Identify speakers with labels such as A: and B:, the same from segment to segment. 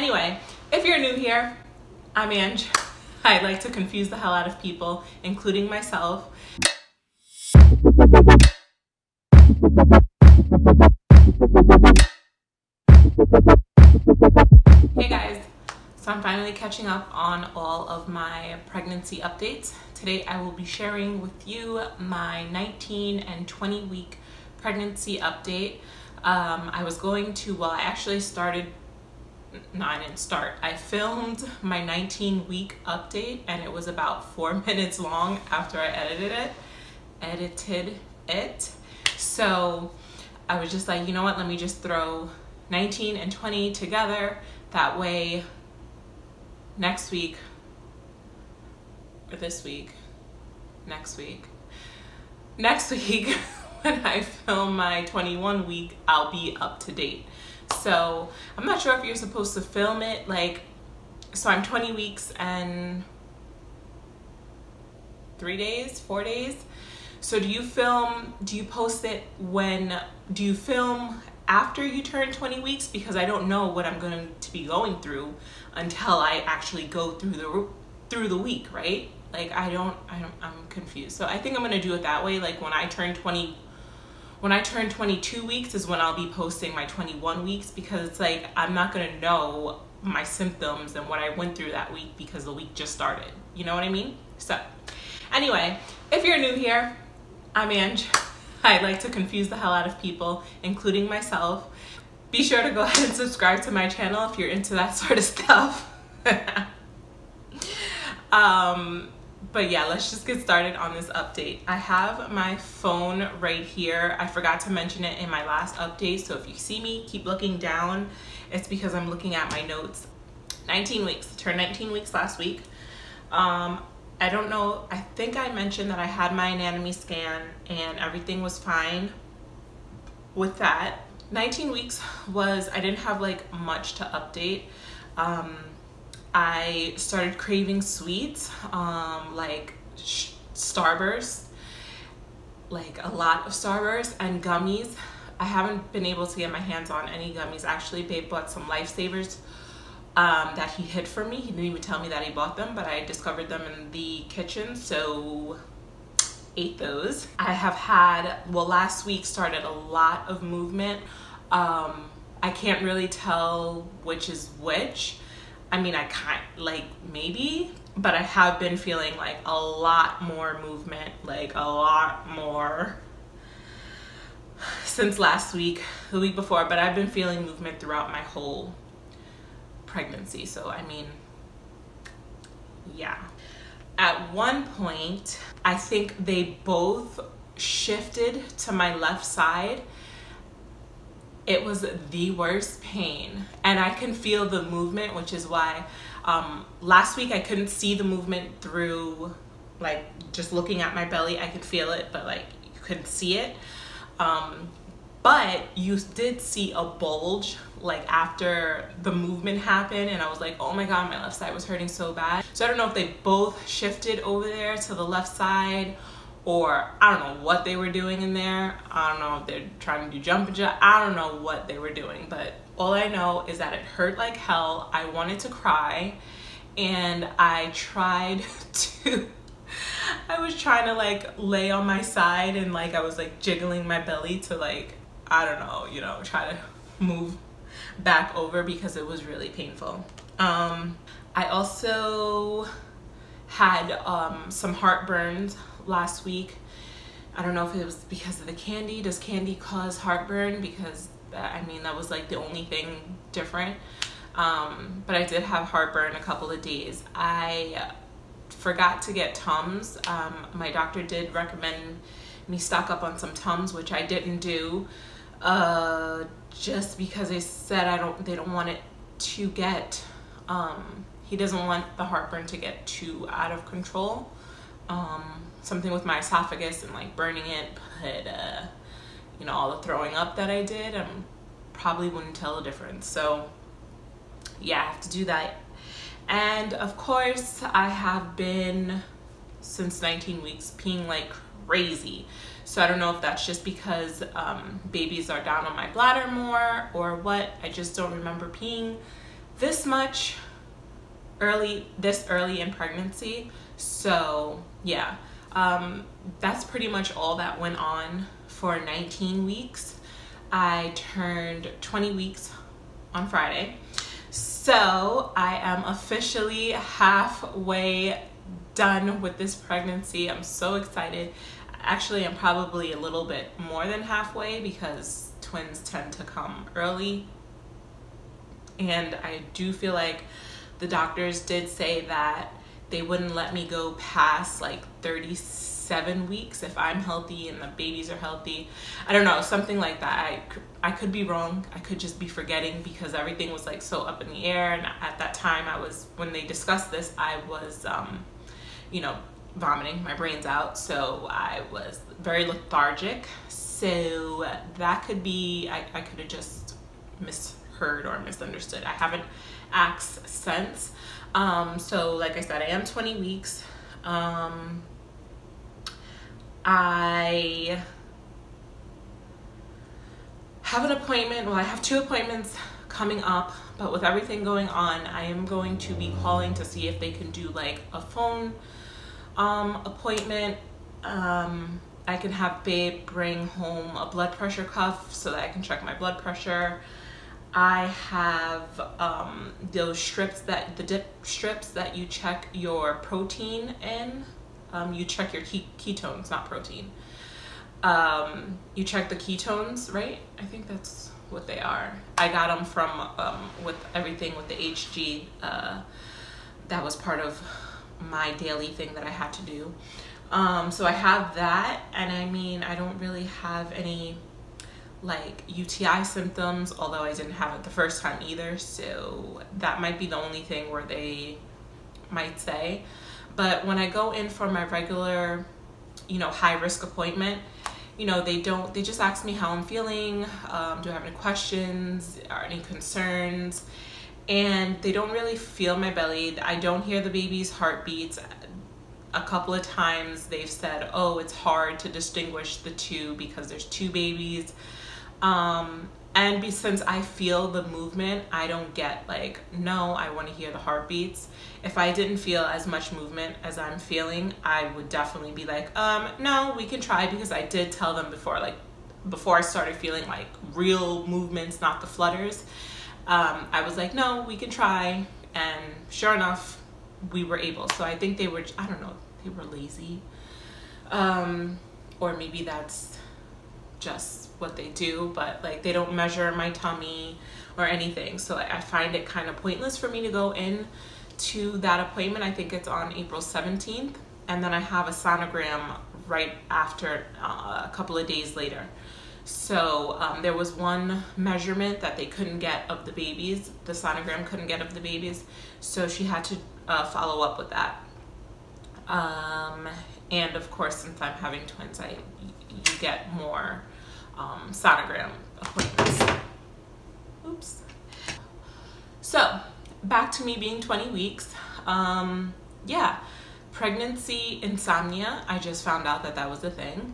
A: Anyway, if you're new here, I'm Angie. I like to confuse the hell out of people, including myself. Hey guys, so I'm finally catching up on all of my pregnancy updates. Today I will be sharing with you my 19 and 20 week pregnancy update. I filmed my 19 week update and it was about 4 minutes long after I edited it. So I was just like, you know what, let me just throw 19 and 20 together. That way next week, when I film my 21 week, I'll be up to date. So I'm not sure if you're supposed to film it so I'm 20 weeks and 4 days. So do you post it do you film after you turn 20 weeks? Because I don't know what I'm going to be going through until I actually go through the week, right? I'm confused. So I think I'm going to do it that way. When I turn 22 weeks is when I'll be posting my 21 weeks, because it's I'm not going to know my symptoms and what I went through that week because the week just started. You know what I mean? So anyway, if you're new here, I'm Angie. I like to confuse the hell out of people, including myself. Be sure to go ahead and subscribe to my channel if you're into that sort of stuff. But yeah, let's just get started on this update. I have my phone right here. I forgot to mention it in my last update, so if you see me keep looking down, it's because I'm looking at my notes. 19 weeks, turned 19 weeks last week. I don't know, I think I mentioned that I had my anatomy scan and everything was fine with that. 19 weeks I didn't have much to update. I started craving sweets, Starburst, a lot of Starburst, and gummies. I haven't been able to get my hands on any gummies. Actually, babe bought some Lifesavers that he hid from me. He didn't even tell me that he bought them, but I discovered them in the kitchen, so ate those. I have had, last week started a lot of movement. I can't really tell which is which. I mean, I maybe, but I have been feeling a lot more movement, a lot more since last week, the week before, but I've been feeling movement throughout my whole pregnancy. So, I mean, yeah. At one point, I think they both shifted to my left side. It was the worst pain, and I can feel the movement, which is why last week I couldn't see the movement through just looking at my belly. I could feel it, but you couldn't see it. But you did see a bulge after the movement happened, and I was like, oh my god, my left side was hurting so bad. So I don't know if they both shifted over there to the left side, or I don't know what they were doing in there. I don't know if they're trying to do jumping jack. I don't know what they were doing, but all I know is that it hurt like hell. I wanted to cry, and I was trying to lay on my side, and I was jiggling my belly to I don't know, try to move back over because it was really painful. I also had some heartburns last week. I don't know if it was because of the candy. Does candy cause heartburn? Because that was the only thing different. But I did have heartburn a couple of days. I forgot to get Tums. My doctor did recommend me stock up on some Tums, which I didn't do, just because they said they don't want it to get, he doesn't want the heartburn to get too out of control. Something with my esophagus and burning it, but all the throwing up that I did, I probably wouldn't tell the difference. So yeah, I have to do that. And of course, I have been, since 19 weeks, peeing like crazy. So I don't know if that's just because babies are down on my bladder more or what. I just don't remember peeing this much this early in pregnancy. So yeah, that's pretty much all that went on for 19 weeks. I turned 20 weeks on Friday. So I am officially halfway done with this pregnancy. I'm so excited. Actually, I'm probably a little bit more than halfway because twins tend to come early. And I do feel like the doctors did say that they wouldn't let me go past like 37 weeks if I'm healthy and the babies are healthy. I don't know, something like that. I could be wrong. I could just be forgetting because everything was like so up in the air. And at that time when they discussed this, I was, vomiting my brains out. So I was very lethargic. So that could be, I could have just misheard or misunderstood. I haven't asked since. So like I said, I am 20 weeks. I have an appointment. Well, I have 2 appointments coming up, but with everything going on, I am going to be calling to see if they can do like a phone appointment. I can have Babe bring home a blood pressure cuff so that I can check my blood pressure. I have those strips the dip strips that you check your protein in. You check your ketones, not protein. You check the ketones, right? I think that's what they are. I got them from with everything with the HG. That was part of my daily thing that I had to do. So I have that, and I mean, I don't really have any like UTI symptoms, although I didn't have it the first time either, so that might be the only thing where they might say. But when I go in for my regular, high risk appointment, they just ask me how I'm feeling, do I have any questions or any concerns, and they don't really feel my belly. I don't hear the baby's heartbeats. A couple of times they've said, oh, it's hard to distinguish the two because there's 2 babies. And since I feel the movement, I don't get like, no, I want to hear the heartbeats. If I didn't feel as much movement as I'm feeling, I would definitely be like, no, we can try, because I did tell them before I started feeling like real movements, not the flutters. I was like, no, we can try. And sure enough, we were able. So I think they were, I don't know, they were lazy. Or maybe that's just what they do, but like they don't measure my tummy or anything. So I find it kind of pointless for me to go in to that appointment. I think it's on April 17th. And then I have a sonogram right after, a couple of days later. So there was one measurement that they couldn't get of the babies. The sonogram couldn't get of the babies. So she had to follow up with that. And of course, since I'm having twins, you get more sonogram appointments. Oops. So back to me being 20 weeks. Yeah, pregnancy insomnia. I just found out that was a thing.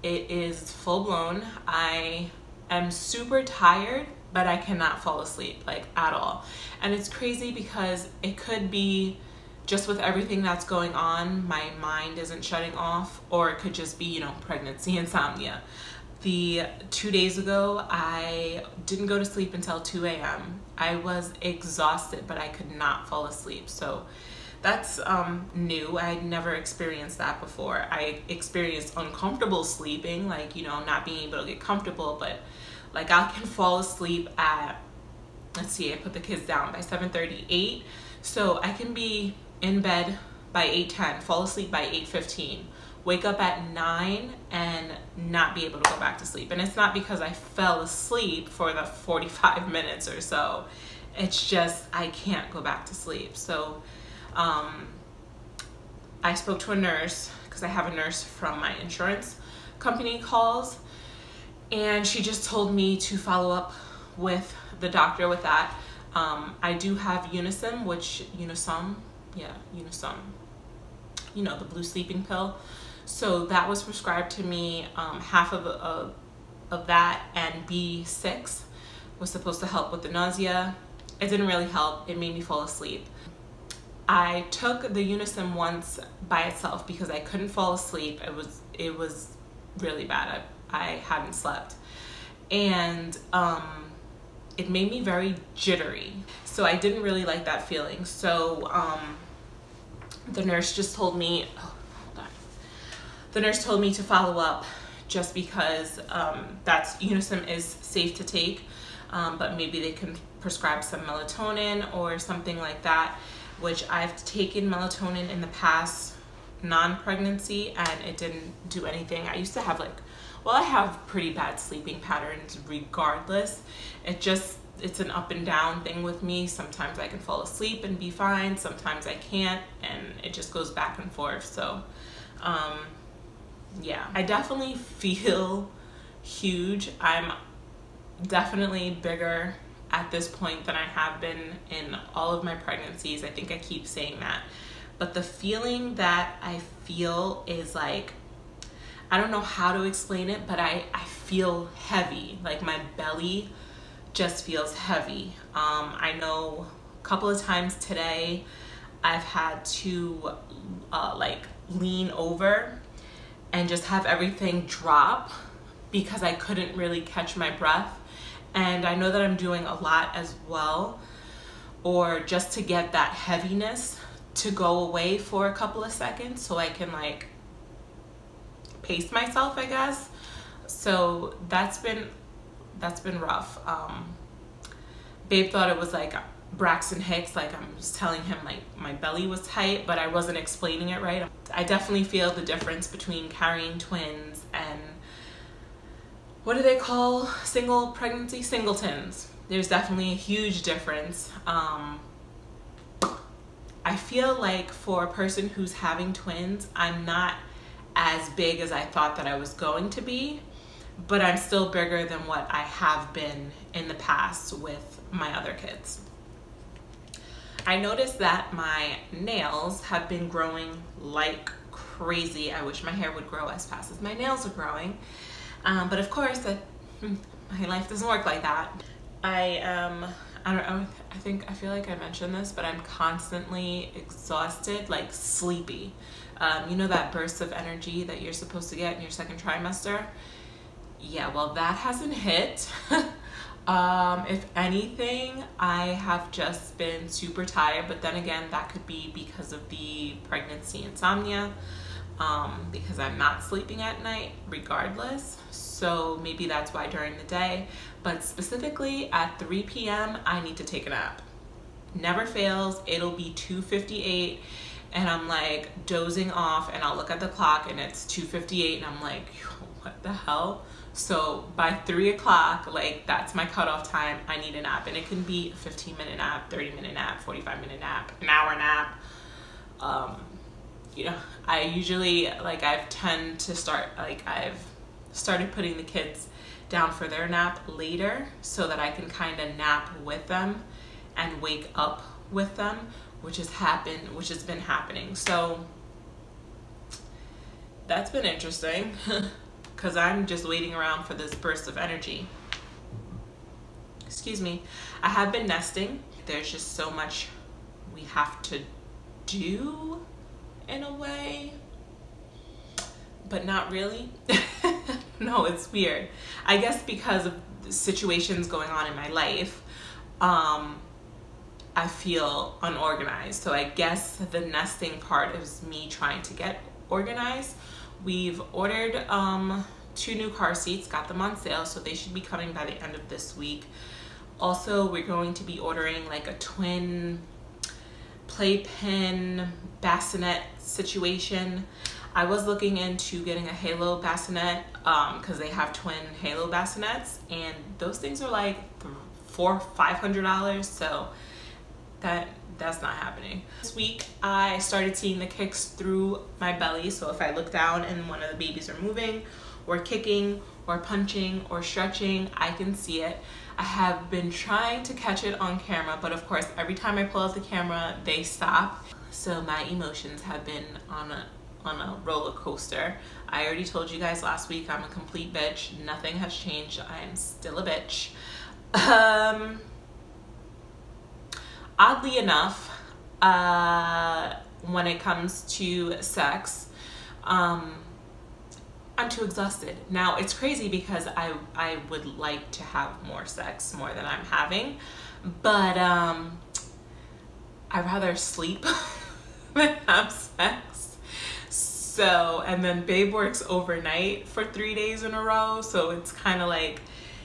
A: It is full blown. I am super tired, but I cannot fall asleep like at all. And it's crazy because it could be just with everything that's going on, my mind isn't shutting off, or it could just be, pregnancy insomnia. The 2 days ago, I didn't go to sleep until 2 a.m. I was exhausted, but I could not fall asleep. So that's new. I had never experienced that before. I experienced uncomfortable sleeping, like, not being able to get comfortable, but like I can fall asleep at, let's see, I put the kids down by 7:38. So I can be in bed by 8:10, fall asleep by 8:15, wake up at 9 and not be able to go back to sleep. And it's not because I fell asleep for the 45 minutes or so. It's just I can't go back to sleep. So I spoke to a nurse, because I have a nurse from my insurance company calls, and she just told me to follow up with the doctor with that. I do have Unisum, the blue sleeping pill. So that was prescribed to me, half of that and B6. was supposed to help with the nausea. It didn't really help. It made me fall asleep. I took the Unison once by itself because I couldn't fall asleep. It was really bad. I hadn't slept. And it made me very jittery. So I didn't really like that feeling. So the nurse just told me, the nurse told me to follow up just because Unison is safe to take, but maybe they can prescribe some melatonin or something like that, which I've taken melatonin in the past non-pregnancy and it didn't do anything. I used to have I have pretty bad sleeping patterns regardless. It's an up and down thing with me. Sometimes I can fall asleep and be fine, sometimes I can't, and it just goes back and forth. So yeah, I definitely feel huge. I'm definitely bigger at this point than I have been in all of my pregnancies. I think I keep saying that. But the feeling that I feel is I don't know how to explain it, but I feel heavy. My belly just feels heavy. I know a couple of times today I've had to lean over and just have everything drop because I couldn't really catch my breath. And I know that I'm doing a lot as well, or just to get that heaviness to go away for a couple of seconds so I can pace myself, I guess. So that's been rough. Babe thought it was Braxton Hicks, I was telling him my belly was tight, but I wasn't explaining it right. I definitely feel the difference between carrying twins and what do they call single pregnancy? Singletons. There's definitely a huge difference. I feel like for a person who's having twins, I'm not as big as I thought that I was going to be, but I'm still bigger than what I have been in the past with my other kids. I noticed that my nails have been growing like crazy. I wish my hair would grow as fast as my nails are growing. But of course, my life doesn't work like that. I feel like I mentioned this, but I'm constantly exhausted, sleepy. You know that burst of energy that you're supposed to get in your second trimester? Yeah, well, that hasn't hit. If anything, I have just been super tired, but then again, that could be because of the pregnancy insomnia, because I'm not sleeping at night regardless. So maybe that's why during the day, but specifically at 3 p.m. I need to take a nap. Never fails. It'll be 2:58 and I'm dozing off and I'll look at the clock and it's 2:58 and I'm what the hell? So by 3 o'clock, that's my cutoff time. I need a nap, and it can be a 15-minute nap, 30-minute nap, 45-minute nap, an hour nap. I usually I've started putting the kids down for their nap later so that I can kind of nap with them and wake up with them, which has been happening. So that's been interesting because I'm just waiting around for this burst of energy. Excuse me. I have been nesting. There's just so much we have to do in a way, but not really. No, it's weird. I guess because of the situations going on in my life, I feel unorganized. So I guess the nesting part is me trying to get organized. We've ordered 2 new car seats, got them on sale, so they should be coming by the end of this week. Also, we're going to be ordering a twin playpen bassinet situation. I was looking into getting a halo bassinet because they have twin halo bassinets, and those things are $400-500, so that's not happening. This week I started seeing the kicks through my belly, so if I look down and one of the babies are moving or kicking or punching or stretching, I can see it. I have been trying to catch it on camera, but of course every time I pull out the camera they stop. So my emotions have been on a roller coaster. I already told you guys last week I'm a complete bitch. Nothing has changed. I'm still a bitch. Oddly enough, when it comes to sex, I'm too exhausted. Now, it's crazy because I would like to have more sex, more than I'm having, but I'd rather sleep than have sex. So, and then babe works overnight for 3 days in a row, so it's kind of like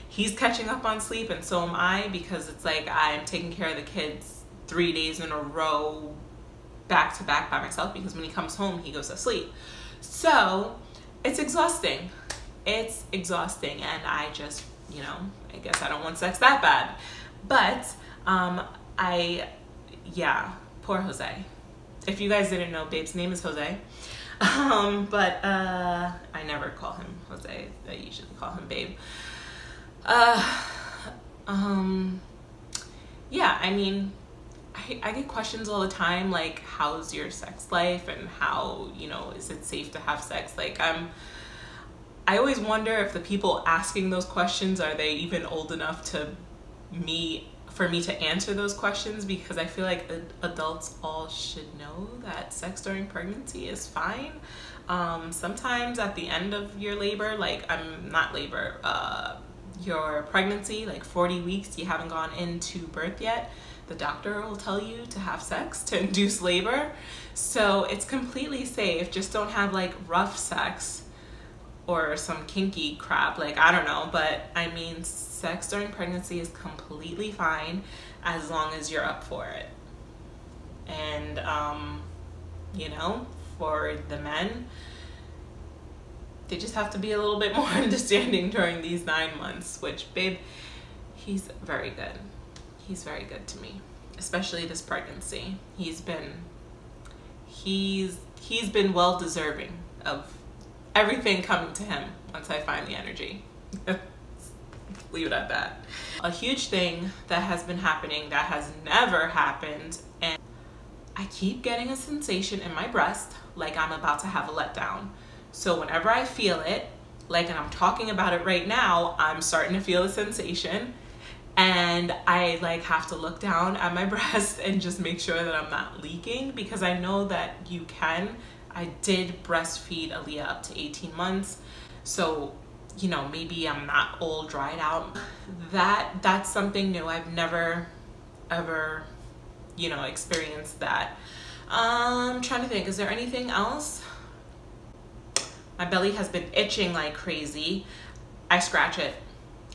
A: he's catching up on sleep and so am I, because it's like I'm taking care of the kids 3 days in a row back to back by myself, because when he comes home he goes to sleep. So it's exhausting. It's exhausting, and I just, you know, I guess I don't want sex that bad. But yeah, poor Jose. If you guys didn't know, babe's name is Jose. But I never call him Jose. I usually call him babe. Yeah, I mean, I get questions all the time, like, how's your sex life, and how, you know, is it safe to have sex? Like, I always wonder if the people asking those questions, are they even old enough for me to answer those questions, because I feel like adults all should know that sex during pregnancy is fine. Sometimes at the end of your labor, like, your pregnancy, like 40 weeks, you haven't gone into birth yet, the doctor will tell you to have sex to induce labor. So it's completely safe. Just don't have like rough sex or some kinky crap, like, I don't know. But I mean, sex during pregnancy is completely fine as long as you're up for it. And you know, for the men, they just have to be a little bit more understanding during these 9 months, which babe, he's very good. He's very good to me, especially this pregnancy. He's been well deserving of everything coming to him once I find the energy. Leave it at that. A huge thing that has been happening that has never happened, and I keep getting a sensation in my breast like I'm about to have a letdown. So whenever I feel it, like, and I'm talking about it right now, I'm starting to feel a sensation, and I like have to look down at my breast and just make sure that I'm not leaking, because I know that you can. I did breastfeed Aaliyah up to 18 months, so, you know, maybe I'm not all dried out. That's something new. I've never ever, you know, experienced that. I'm trying to think, is there anything else? My belly has been itching like crazy. I scratch it.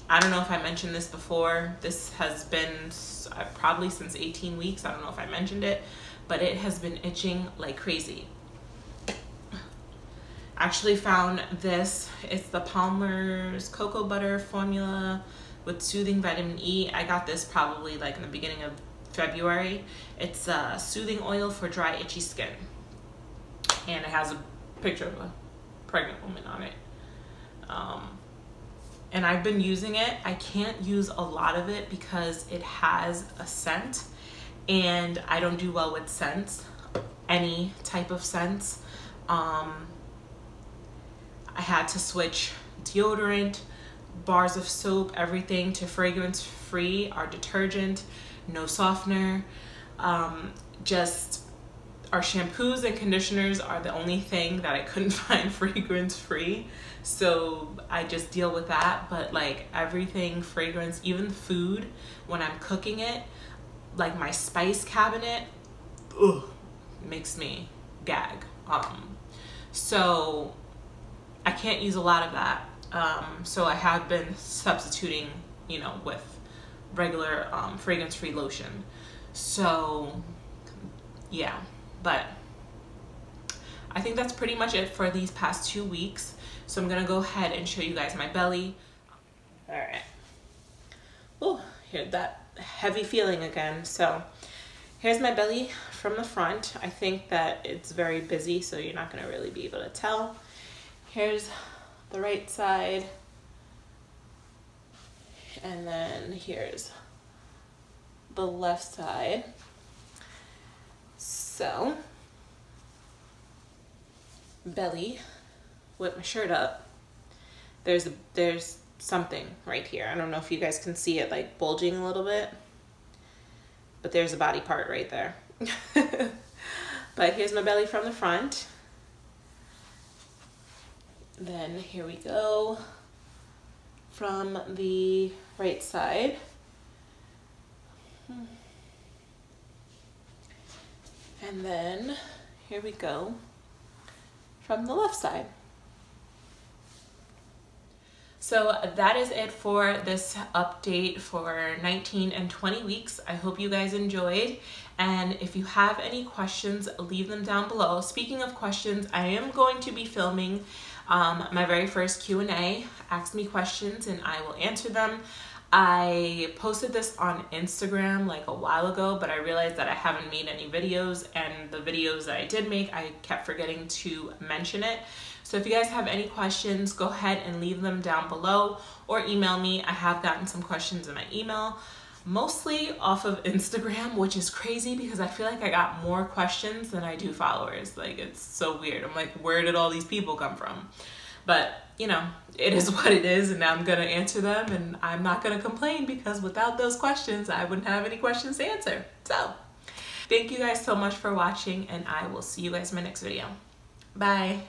A: I don't know if I mentioned this before. This has been probably since 18 weeks. I don't know if I mentioned it, but it has been itching like crazy. Actually found this. It's the Palmer's Cocoa Butter Formula with Soothing Vitamin E. I got this probably like in the beginning of February. It's a soothing oil for dry, itchy skin. And it has a picture of a pregnant woman on it. And I've been using it. I can't use a lot of it because it has a scent, and I don't do well with scents, any type of scents. I had to switch deodorant, bars of soap, everything to fragrance free. Our detergent, no softener. Just our shampoos and conditioners are the only thing that I couldn't find fragrance free. So I just deal with that. But like everything fragrance, even food, when I'm cooking it, like my spice cabinet, makes me gag. So I can't use a lot of that. So I have been substituting, you know, with regular fragrance-free lotion. So yeah, but I think that's pretty much it for these past 2 weeks. So I'm gonna go ahead and show you guys my belly. All right. Oh, hear that heavy feeling again. So here's my belly from the front. I think that it's very busy, so you're not gonna really be able to tell. Here's the right side. And then here's the left side. So, belly with my shirt up. There's something right here. I don't know if you guys can see it like bulging a little bit, but there's a body part right there. But here's my belly from the front. Then here we go from the right side. And then here we go from the left side. So that is it for this update for 19 and 20 weeks. I hope you guys enjoyed. And if you have any questions, leave them down below. Speaking of questions, I am going to be filming my very first Q&A. Ask me questions and I will answer them. I posted this on Instagram like a while ago, but I realized that I haven't made any videos, and the videos that I did make, I kept forgetting to mention it. So if you guys have any questions, go ahead and leave them down below or email me. I have gotten some questions in my email, mostly off of Instagram, which is crazy because I feel like I got more questions than I do followers. Like, it's so weird. I'm like, where did all these people come from? But, you know, it is what it is, and I'm going to answer them, and I'm not going to complain because without those questions, I wouldn't have any questions to answer. So, thank you guys so much for watching, and I will see you guys in my next video. Bye.